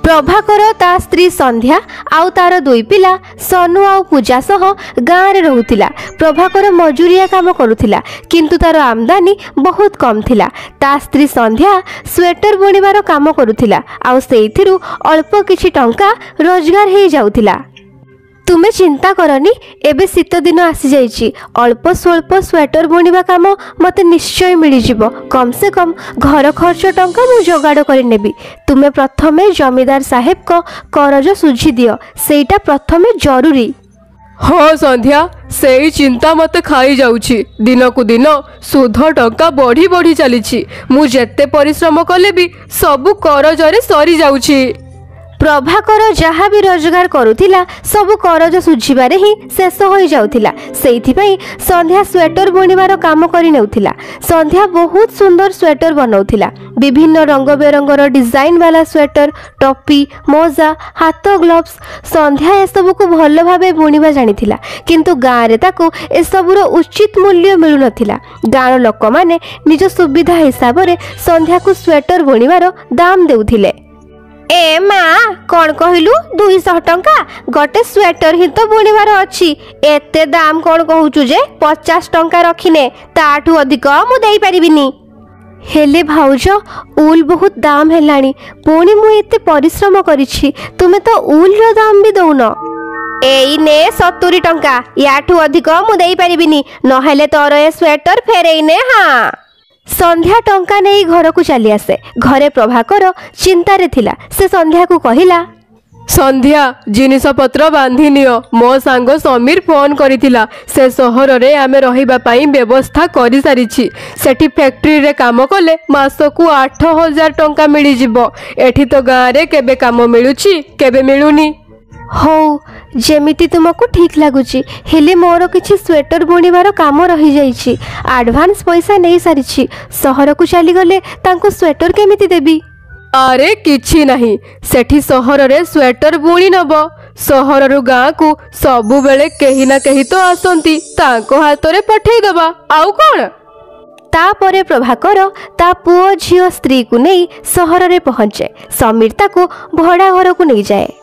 प्रभाकर ता स्त्री संध्या आउ तार दुई पिला सनु आउ पूजा सह गाँव रे रहुतिला। प्रभाकर मजूरिया काम करुथिला किंतु तार आमदानी बहुत कम थिला। ता स्त्री संध्या स्वेटर बुणिबार काम करुथिला आउ सेइथिरु अल्प किछि टंका रोजगार हे जाउथिला। तुमे चिंता करनी, एबे शीत दिन आसी जाइछि। अल्प स्वल्प स्वेटर बुणिबा काम मते निश्चय मिली जिवो। कम से कम घर खर्च टंका मु जोगाड़ करि नेबी। तुमे प्रथमे जमीदार साहेब को करज सुझी दियो, सेटा प्रथमे जरूरी। हाँ संध्या, सेई चिंता मते खाई जाउछि। दिन को दिन सुध टंका बढ़ी बढ़ी चलीछि। मु जेते परिश्रम कले भी सबु करजरे सरी जाउछि। प्रभाकर जहाँ भी रोजगार करुथिला सबु करज सुझिबारे ही शेष हो जाउथिला। सेइथिपई संध्या स्वेटर बुणिबार काम करि नेउथिला। संध्या बहुत सुंदर स्वेटर बनाउथिला। विभिन्न रंग बेरंगर डिजाइन वाला स्वेटर, टोपी, मोजा, हाथ ग्लोव्स। संध्या ए सब को भल भाबे बुणिबा जानिथिला किंतु गाँ रे ताको ए सबुर उचित मूल्य मिलु नथिला। गाँर लोक माने निज सुविधा हिसाब रे संध्या को स्वेटर बुणिबार दाम देउथिले। ए माँ कौन कहलु 200 टंका गोटे स्वेटर ही तो बुणिबार अछि, एते दाम कौन कहूचु जे 50 टंका रखिने, ताठू अधिक मु देई परिबिनी। हेले भाउज उल बहुत दाम हेलानी, पुणी मु एते परिश्रम करिछि, तुमे तो उल रो दाम भी दउन। एई ने 70 टंका, याठू अधिक मु देई परिबिनी, नहेले तोर ए स्वेटर फेरेई ने। हाँ संध्या टंका नहीं घर को चली आसे। घरे प्रभाकर चिंतारे थिला। से संध्या को कहिला, संध्या जिनिस पत्र बांधी नियो। मो सांग समीर फोन करिथिला। से सहर रे आमे रहिबा पई व्यवस्था करि सारिछि। सेठी फैक्ट्री रे काम कले मासकु 8000 टंका मिली जिवो। एठी तो गाँ रे केबे काम मिलुछि केबे मिलुनी। हो जेमिति तुमको ठीक लागुची, हेले मोर किछि स्वेटर बुणिबार काम रही जाइछि। एडवांस पैसा नहीं सारिछि। सहर को चली गले तांको स्वेटर केमिति देबी? अरे किछि नहीं, सेठी सहर रे स्वेटर बुणी नबो। सहर रु गाँ को सबु बेले केही ना केही तो आसंती, तांको हाथ रे पठेई दबा। आउ कोन? तापरे प्रभाकर ता पुओ झियो स्त्री को नहीं सहर रे पहुंचे। समीर ताको भड़ा घर को नहीं जाए।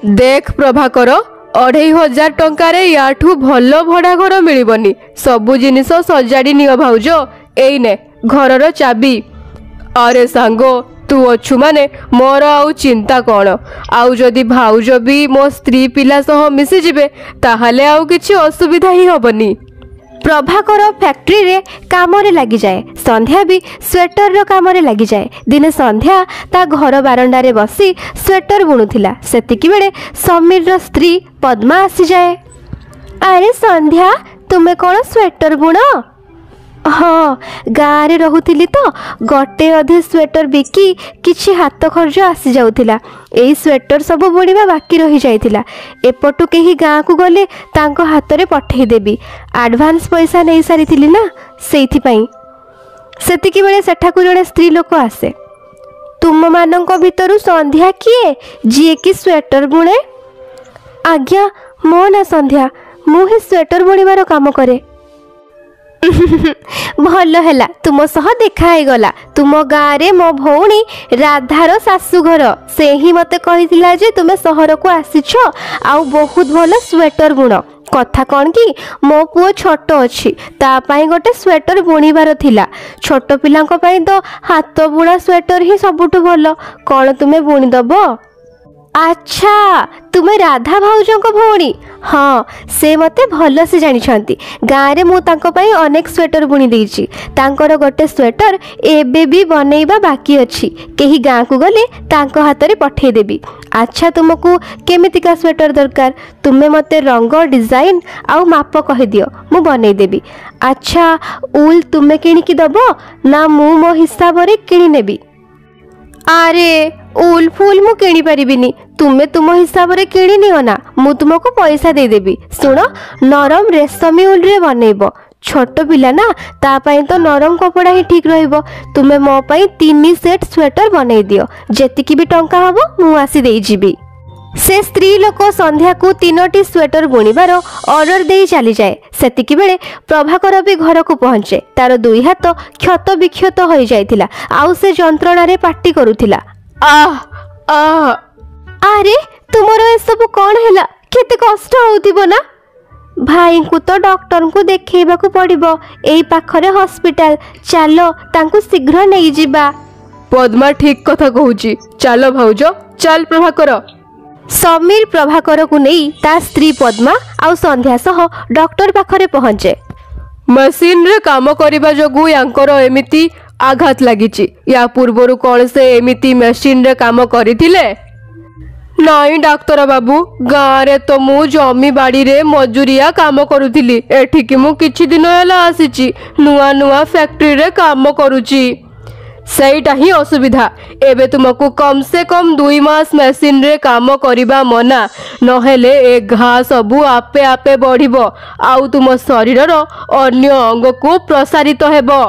देख प्रभाकर, 2500 टंकार याठू भल भड़ा घर मिलबनी। सबु जिनिस सजाड़ी नियो भाउज, एई ने घरर चाबी। अरे सांगो तू अच्छु माने मोर आउ चिंता कौन। आउ जदि भाउज भी मो स्त्री पिला सह मिसी जिबे ताहाले आउ किछि असुविधा ही हबनी। प्रभाकर फैक्ट्री रे काम रे लगी जाए। संध्या भी स्वेटर रो काम रे लगी जाए। दिने संध्या ता घर बारंडा रे बसी स्वेटर बुणुथिला। सेतिकी बेले समीर रो स्त्री पद्मा आसी जाए। अरे संध्या तुमे कौन स्वेटर बुण? हाँ गाँ रे रहुथिली तो गोटे अधे स्वेटर बिकी किछि हाथ खर्च आसी जाउथिला। एई स्वेटर सब बुणिबा बाकी रही जाइथिला। एपटू केही गाँ को गले तांको हाथ रे पठेई देबी। एडवांस पैसा नहीं सारिथिली ना, सेइथि पई। सेतिकी बेले सेठाकु जणे स्त्री लोक आसे। तुम मानंको भितरु संध्या किए जिए कि स्वेटर बुणे? आज्ञा मो ना संध्या, मु ही स्वेटर बुणिबार काम करे। भल हैला तुम सह देखा है गला। तुम गाँ रे मो भौणी राधार शाशुघर, से ही मते कहिथिला जे तुमे सहर को आसीछ आउ बहुत भल स्वेटर बुण। कथा कौन कि मो पुओ छोट अच्छी, ता पाई गोटे स्वेटर बुणिबार थिला। छोट पिलांको पाई तो हाथ बुणा स्वेटर ही सबुठु भल। कौन तुमे बुणी दबो? अच्छा तुमे राधा भाउजों को भौणी? हाँ से मते भल से जानिछंती। गाँ रे मु तांको पाई अनेक स्वेटर बुणी देइछि। तांकर गोटे स्वेटर एबे भी बनेइबा बाकी अछि। केही गाँ को गले तांको हाथ रे पठेई देबी। अच्छा तुमको केमितिका स्वेटर दरकार? तुमे मते रंग डिजाइन आउ माप कहि दियो, मु बनेई देबी। अच्छा उल तुमे किणी की दबो ना मु मो हिसाब रे किणी नेबी? अरे उल फुल मु किणी परिबिनी, तुमे तुम हिसाब रे किणी नियो ना, मु तुमको पैसा दे देबी। सुनो नरम रेशमी उल रे बनेइबो। छोट पिला ना ता पाई तो नरम कपड़ा ही ठीक रहिबो। तुमे मो पाई 3 सेट स्वेटर बनेई दियो। जेतिकी भी टंका हबो मु आसी देई जिबी। से स्त्री लोक संध्या को 3टी स्वेटर बुणिबार ऑर्डर दे चली जाए। सेतिकी बेले प्रभाकर भी घर को पहुंचे। तार 2 हाथ क्षत विक्षत हो जाइतिला आउ से जंत्रणा रे पाटी करुथिला। आह आह अरे तुमर ए सब कौन हैला? केते कष्ट होउतिबो ना? भाई को तो डॉक्टर को देखैबा को पड़िबो। एई पाखरे हॉस्पिटल चलो तांको शीघ्र नहीं जिबा। पद्मा ठीक कथा कहूची। चलो भाउज चल प्रभाकर। समीर प्रभाकर को नहीं ता स्त्री पद्मा आउ संध्या सह डॉक्टर पाखरे पहुंचे। मशीन रे काम करिबा जोगु यांकर एमिति आघात लागिची। या पूर्वरु कौन से एमिति मशीन रे काम करिथिले? नहीं डाक्तर बाबू, गाँव रे तो मु जमी बाड़ी रे मजूरिया काम करुथिली। एठिकी मु किछि दिन होला आसीची, नुआ नुआ फैक्ट्री रे काम करूची। सहीटा ही असुविधा। एबे तुमको कम से कम 2 मास मशीन रे काम करिबा मना, नहेले ए घा सबु आपे आपे बढ़िबो आउ तुम शरीरर अन्य अंग को प्रसारित हेबो।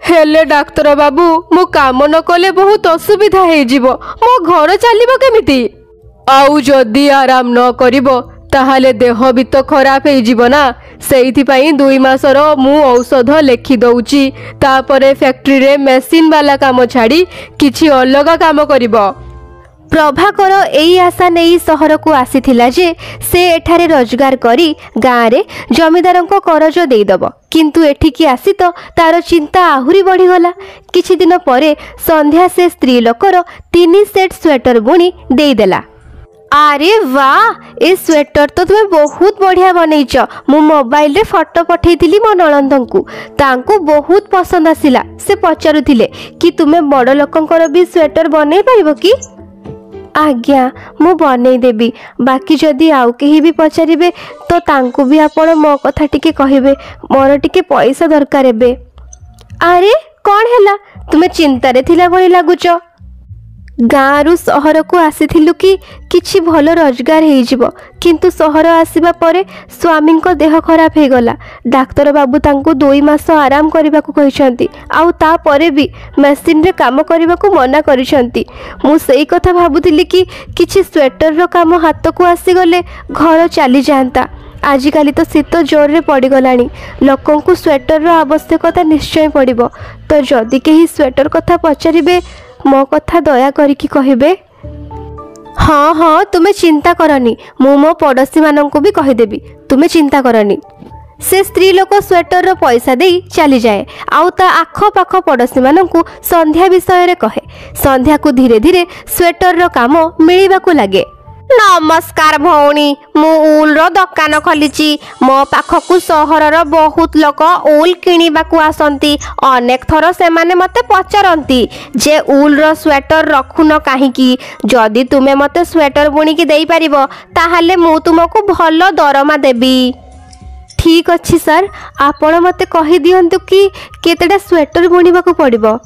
हेले डाक्तर बाबू, मु काम न कले बहुत असुविधा हे जिवो। मो घर चलिबो केमिति? आउ जदि आराम न करिबो ताहाले देह भी तो खराब हे जिवो ना। सेइथि पई 2 मासर मु औषध लेखि दउची। तापरे फैक्ट्री रे मशीन वाला काम छाड़ी किछि अलगा काम करिबो। प्रभाकर एई आशा नहीं सहर को आसीथिला जे से एठारे रोजगार करी गाँव रे जमीदार को करज देदब। किंतु एठिकी आसी तो तार चिंता आहुरी बढ़ीगला। किछि दिन परे संध्या से स्त्री लोकर 3 सेट स्वेटर बुणी देदेला। अरे वाह, ए स्वेटर तो तुम्हें बहुत बढ़िया बनईच। मु मोबाइल रे फोटो पठेइथिली मो ननंद को, तांको बहुत पसंद आसिला। से पचारुथिले कि तुम्हें बड़ लोकंकर भी स्वेटर बनै परिबो कि? आज्ञा मु बनै देबी। बाकी जदि आउ केही भी पचारिबे तो तांको भी आपण मो कथा टिके कहिबे। मोर टिके पैसा दरकार हेबे। अरे कौन हैला? तुम्हें चिंता रे थिला भली लागुच। गाँव सहर को आसीथिलु कि किछि भल रोजगार हो जिवो, किंतु सहर आसीबा परे स्वामी को देह खराब हो गला। डाक्तर बाबू तांको 2 मास आराम करबा को कहिसंती आउ ता परे भी मशीन रे काम करबा को मना करिसंती। मु सेई कथा भाबुतिली कि किछि स्वेटर रो काम हाथ को आसी गले घर चली जांता। आजिकाली तो शीत जोर रे पड़ी गलानी, लोकों को स्वेटर रो आवश्यकता निश्चय पड़िबो। तो जदि केही स्वेटर कथा पचारिबे मो कथा दया करिकी कहिबे। हाँ हाँ तुम्हें चिंता करनी, मु मो पड़ोसी मानन को भी कहिदेबी। तुम्हें चिंता करनी। से स्त्री लोक स्वेटर रो पैसा देई चली जाए आउ ता आख पाख पड़ोसी मानन को संध्या विषय रे कहे। संध्या को धीरे धीरे स्वेटर रो काम मिलिबा को लागे। नमस्कार भौणी, मु ऊल रो दुकान खोलिची। मो पाखकु सहर रो बहुत लोक ऊल किनिबा को आसंती। अनेक थर से माने मते पचारंती जे ऊल रो स्वेटर रखुन काहीकी। जदि तुमे मते स्वेटर बुणी की देई परिबो ताहाले मु तुमको भलो दरमा देबी। ठीक अछि सर, आपण मते कहि दियंतु कि केतेडा स्वेटर बुणीबा को पड़िबो।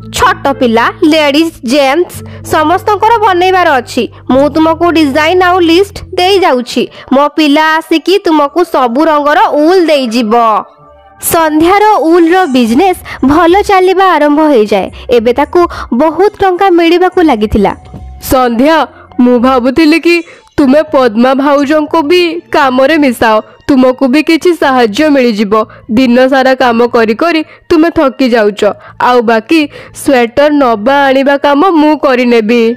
छोट पिला, लेडीज, जेंट्स समस्तंकर बनैबार अछि। मु तुमको डिजाइन आउ लिस्ट देई जाउछि। मो पिला आसिकी तुमको सबु रंगर ऊल देई जिवो। संध्यार ऊल रो बिजनेस भलो चलिबा आरंभ हो जाए। एबे ताकू बहुत टंका मिलिबा को लागिथिला। संध्या, मु भाबुतिली कि तुमे पद्मा भाउजों को भी काम रे मिसाओ, तुमको भी किछि साहाय्य मिली जिवो। दिन सारा काम करी करी तुमे थकी जाउच, आउ बाकी स्वेटर नबा आनिबा काम मु करी नेबी।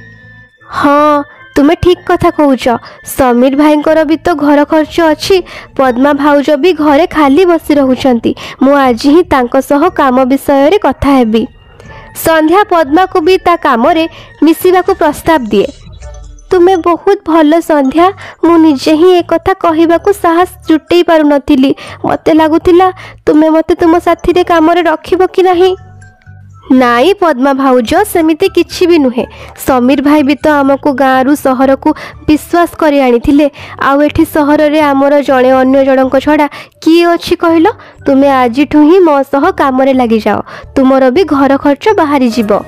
हाँ तुम्हें ठीक कथा कहूच। समीर भाईंकर भी तो घर खर्च अछि। पद्मा भाउज भी घरे खाली बसी रहउछंती। मु आज ही तांको सह काम विषय रे कथा हेबी। संध्या पद्मा को भी ता काम रे मिसिबा को प्रस्ताव दिए। तुम्हें बहुत भल संध्या, मु निजे ही एक कथा कहबा को साहस जुटई पारु नथिली। मते लागुतिला तुम्हें मते तुम साथी रे काम रे रखिबो कि नाही। नाई पद्मा भाउज, सेमिति किछि भी नुहे। समीर भाई भी तो आमको गाँव रु सहर को विश्वास करी आनिथिले। आउ एठी सहर रे आमर जणे अन्य जनक छड़ा किए अछि कहिलो। तुमे आजिठु ही मो सह काम रे लागि जाओ, तुमर भी घर खर्च बाहरी जिवो।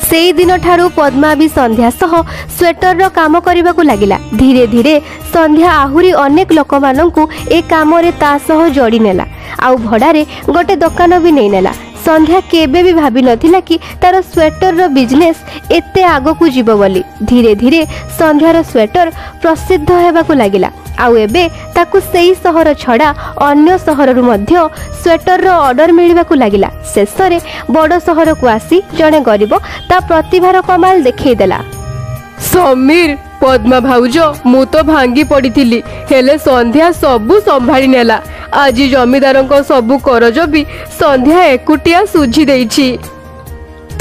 सेई दिन ठारू पद्मा भी संध्या सह स्वेटर रो काम करबा को लागिला। धीरे धीरे संध्या आहुरी अनेक लोक माननकु ए काम रे ता सह जोड़ी नेला। आउ भड़ारे गोटे दुकान भी नहीं नेला। संध्या केबे भी भाभी नथिला कि तार स्वेटर रो बिजनेस एते आगो को जीव बोली। धीरे धीरे संध्यार स्वेटर प्रसिद्ध हेबाकु लागिला। आउ एबे ताकु सेई सहर छड़ा अन्य सहररु मध्य स्वेटर रो ऑर्डर मिलिबाकु लागिला। शेषरे बड़ सहर को आसी जणे गरीब ता प्रतिभार कमाल देखै देला। समीर पद्मा भाउज मु तो भांगी पड़ी हेले संध्या सबू संभाली नेला। आज जमीदार सबू करज भी संध्या एकुटिया सुझी देइछि।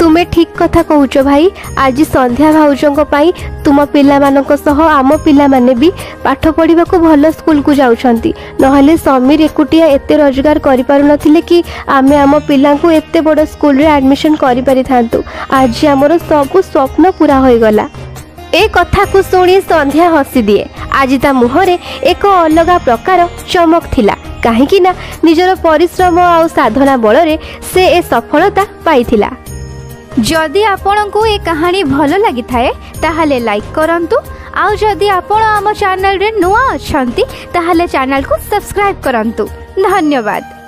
तुमे ठीक कथा कहूच भाई। आज संध्या भाउजों पाई तुम पिला मानक सह आम पिला माने भी पाठ पढ़ा को भल स्कूल को जाउछंती। नहले समीर एकुटिया एते रोजगार करि पारु नथिले कि आमे आम पिला को एते बड़ स्कूल रे एडमिशन करि पारि थांतु। आज हमर सब स्वप्न पूरा होई गला। ए कथा को सुनी संध्या हसी दिए। आज ता मुहरे एक अलगा प्रकार चमक थिला, काहेकि ना निजर परिश्रम और साधना बल से ए सफलता पाइथिला। जदि आपंक ये कहानी भल लगी थाए ताहले लाइक करंतु। आउ जदि आपण आम चैनल रे नुआ अछंती ताहले चैनल को सब्सक्राइब करंतु। धन्यवाद।